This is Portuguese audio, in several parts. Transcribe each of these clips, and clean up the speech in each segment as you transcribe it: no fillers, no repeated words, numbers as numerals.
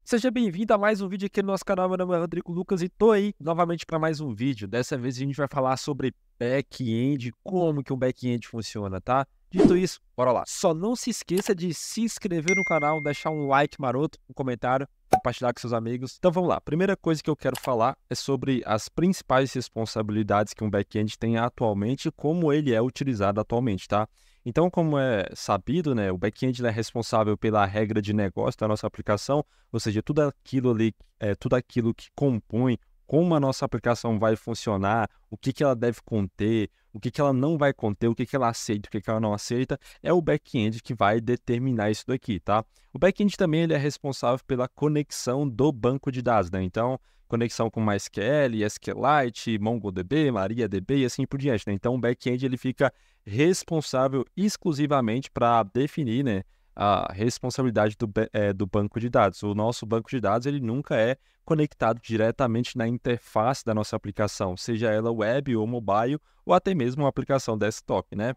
Seja bem-vindo a mais um vídeo aqui no nosso canal. Meu nome é Rodrigo Lucas e tô aí novamente para mais um vídeo. Dessa vez a gente vai falar sobre back-end, como que um back-end funciona, tá? Dito isso, bora lá. Só não se esqueça de se inscrever no canal, deixar um like maroto, um comentário, compartilhar com seus amigos. Então vamos lá. Primeira coisa que eu quero falar é sobre as principais responsabilidades que um back-end tem atualmente e como ele é utilizado atualmente, tá? Então, como é sabido, né, o back-end ele é responsável pela regra de negócio da nossa aplicação, ou seja, tudo aquilo ali, tudo aquilo que compõe como a nossa aplicação vai funcionar, o que que ela deve conter, o que que ela não vai conter, o que que ela aceita, o que que ela não aceita, é o back-end que vai determinar isso daqui, tá? O back-end também ele é responsável pela conexão do banco de dados, né? Então, conexão com MySQL, SQLite, MongoDB, MariaDB e assim por diante, né? Então, o back-end ele fica responsável exclusivamente para definir, né, a responsabilidade do banco de dados. O nosso banco de dados ele nunca é conectado diretamente na interface da nossa aplicação, seja ela web ou mobile, ou até mesmo uma aplicação desktop, né?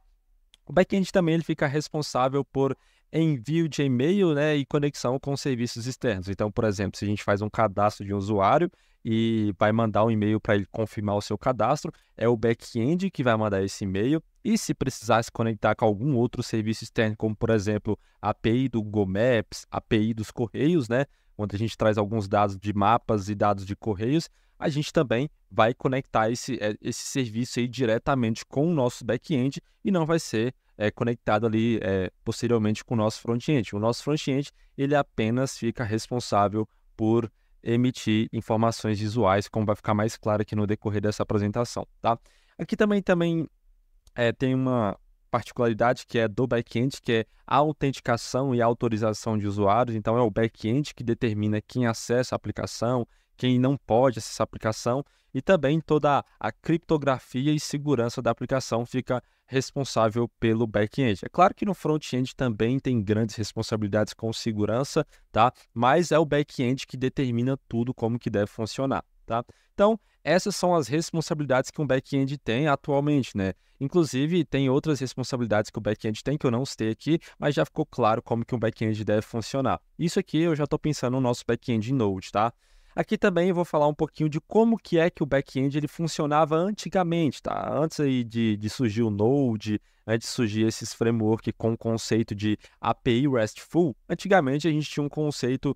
O back-end também ele fica responsável por envio de e-mail, né, e conexão com serviços externos. Então, por exemplo, se a gente faz um cadastro de um usuário e vai mandar um e-mail para ele confirmar o seu cadastro, é o back-end que vai mandar esse e-mail. E se precisar se conectar com algum outro serviço externo, como por exemplo a API do Google Maps, a API dos Correios, né, onde a gente traz alguns dados de mapas e dados de Correios, a gente também vai conectar esse serviço aí diretamente com o nosso back-end e não vai ser conectado ali posteriormente com o nosso front-end. O nosso front-end ele apenas fica responsável por emitir informações visuais, como vai ficar mais claro aqui no decorrer dessa apresentação, tá? Aqui também tem uma particularidade que é do back-end, que é a autenticação e autorização de usuários. Então, é o back-end que determina quem acessa a aplicação, quem não pode acessar a aplicação, e também toda a criptografia e segurança da aplicação fica responsável pelo back-end. É claro que no front-end também tem grandes responsabilidades com segurança, tá? Mas é o back-end que determina tudo como que deve funcionar, tá? Então, essas são as responsabilidades que um back-end tem atualmente, né? Inclusive, tem outras responsabilidades que o back-end tem, que eu não citei aqui, mas já ficou claro como que um back-end deve funcionar. Isso aqui eu já estou pensando no nosso back-end em Node, tá? Aqui também eu vou falar um pouquinho de como que é que o back-end ele funcionava antigamente, tá? Antes aí de surgir o Node, antes de surgir esses framework com o conceito de API RESTful, antigamente a gente tinha um conceito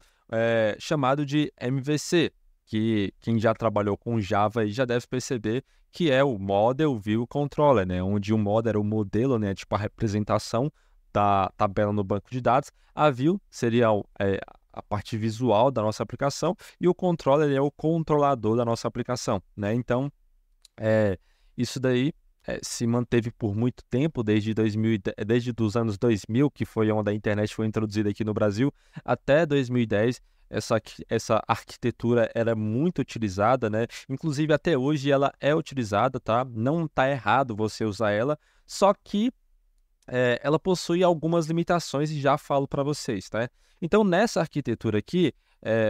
chamado de MVC, que quem já trabalhou com Java aí já deve perceber que é o Model View Controller, né? Onde o model era o modelo, né? Tipo a representação da tabela no banco de dados. A view seria a parte visual da nossa aplicação e o controller é o controlador da nossa aplicação, né? Então, isso daí se manteve por muito tempo, desde 2010, desde os anos 2000, que foi onde a internet foi introduzida aqui no Brasil, até 2010, essa arquitetura era muito utilizada, né? Inclusive, até hoje ela é utilizada, tá? Não está errado você usar ela, só que ela possui algumas limitações e já falo para vocês, tá? Então, nessa arquitetura aqui,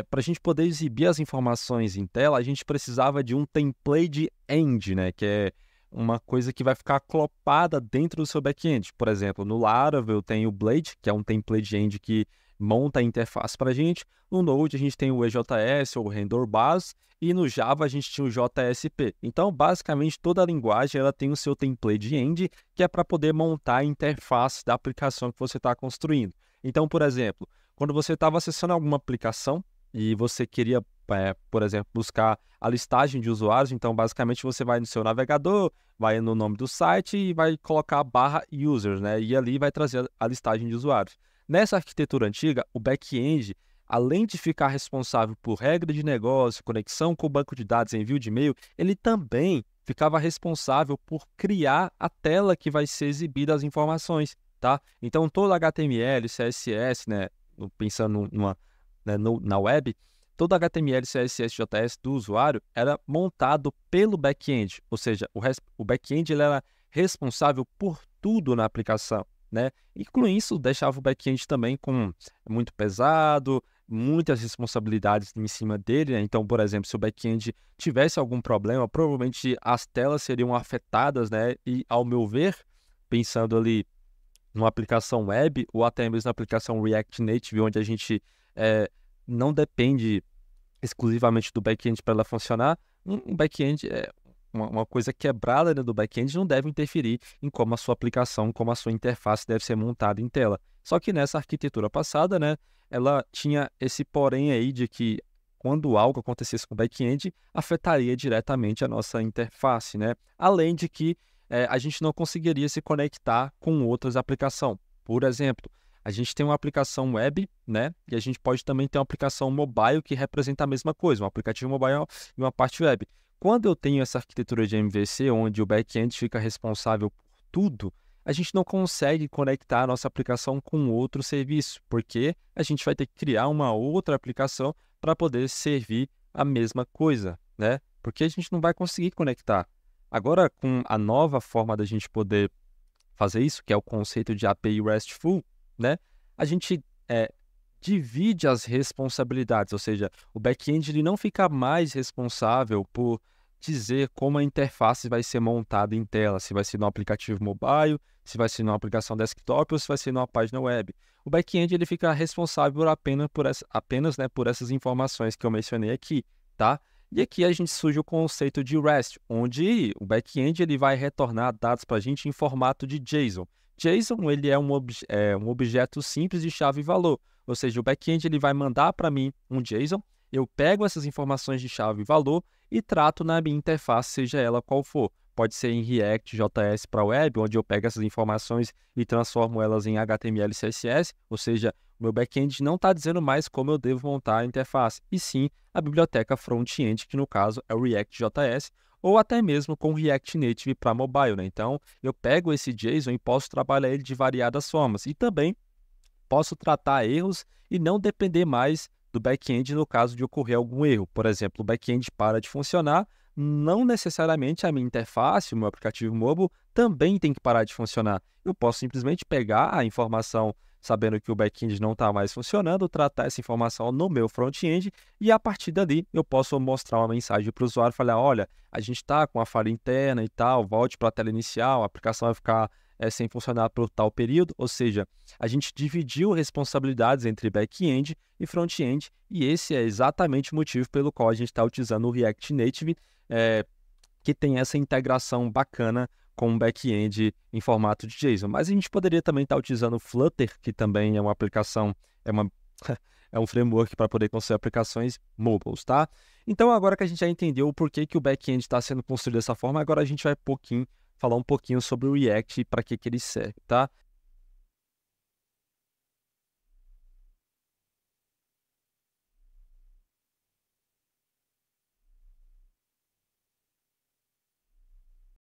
para a gente poder exibir as informações em tela, a gente precisava de um template end, né? Que é uma coisa que vai ficar aclopada dentro do seu back-end. Por exemplo, no Laravel tem o Blade, que é um template end que monta a interface para a gente. No Node a gente tem o EJS ou o Render Base e no Java a gente tinha o JSP. Então, basicamente, toda a linguagem ela tem o seu template end, que é para poder montar a interface da aplicação que você está construindo. Então, por exemplo, quando você estava acessando alguma aplicação e você queria, por exemplo, buscar a listagem de usuários, então, basicamente, você vai no seu navegador, vai no nome do site e vai colocar /users, né? E ali vai trazer a listagem de usuários. Nessa arquitetura antiga, o back-end, além de ficar responsável por regra de negócio, conexão com o banco de dados, envio de e-mail, ele também ficava responsável por criar a tela que vai ser exibida as informações, tá? Então, todo HTML, CSS, né, pensando na web, todo HTML, CSS, JS do usuário era montado pelo back-end, ou seja, o back-end ele era responsável por tudo na aplicação, né? E com isso deixava o back-end também muito pesado, muitas responsabilidades em cima dele, né? Então, por exemplo, se o back-end tivesse algum problema, provavelmente as telas seriam afetadas, né? E, ao meu ver, pensando ali numa aplicação web ou até mesmo na aplicação React Native, onde a gente não depende exclusivamente do back-end para ela funcionar. Um back-end é uma coisa quebrada, né, do back-end não deve interferir em como a sua aplicação, como a sua interface deve ser montada em tela. Só que nessa arquitetura passada, né, ela tinha esse porém aí de que quando algo acontecesse com o back-end, afetaria diretamente a nossa interface, né? Além de que a gente não conseguiria se conectar com outras aplicações. Por exemplo, a gente tem uma aplicação web, né? E a gente pode também ter uma aplicação mobile que representa a mesma coisa, um aplicativo mobile e uma parte web. Quando eu tenho essa arquitetura de MVC, onde o back-end fica responsável por tudo, a gente não consegue conectar a nossa aplicação com outro serviço, porque a gente vai ter que criar uma outra aplicação para poder servir a mesma coisa, né? Porque a gente não vai conseguir conectar. Agora, com a nova forma da gente poder fazer isso, que é o conceito de API RESTful, né? A gente divide as responsabilidades, ou seja, o back-end ele não fica mais responsável por dizer como a interface vai ser montada em tela, se vai ser no aplicativo mobile, se vai ser numa aplicação desktop ou se vai ser numa página web. O back-end ele fica responsável apenas, né, por essas informações que eu mencionei aqui, tá? E aqui a gente surge o conceito de REST, onde o back-end ele vai retornar dados para a gente em formato de JSON. JSON ele é um objeto simples de chave e valor, ou seja, o back-end ele vai mandar para mim um JSON, eu pego essas informações de chave e valor e trato na minha interface, seja ela qual for. Pode ser em React, JS para web, onde eu pego essas informações e transformo elas em HTML e CSS, ou seja, o meu back-end não está dizendo mais como eu devo montar a interface, e sim a biblioteca front-end, que no caso é o React.js, ou até mesmo com React Native para mobile, né? Então, eu pego esse JSON e posso trabalhar ele de variadas formas. E também posso tratar erros e não depender mais do back-end no caso de ocorrer algum erro. Por exemplo, o back-end para de funcionar, não necessariamente a minha interface, o meu aplicativo mobile, também tem que parar de funcionar. Eu posso simplesmente pegar a informação sabendo que o back-end não está mais funcionando, tratar essa informação no meu front-end e a partir dali eu posso mostrar uma mensagem para o usuário e falar, olha, a gente está com a falha interna e tal, volte para a tela inicial, a aplicação vai ficar sem funcionar por tal período, ou seja, a gente dividiu responsabilidades entre back-end e front-end, e esse é exatamente o motivo pelo qual a gente está utilizando o React Native, que tem essa integração bacana com o back-end em formato de JSON. Mas a gente poderia também estar utilizando o Flutter, que também é uma aplicação, é um framework para poder construir aplicações mobiles, tá? Então, agora que a gente já entendeu o porquê que o back-end está sendo construído dessa forma, agora a gente vai falar um pouquinho sobre o React e para que ele serve, tá?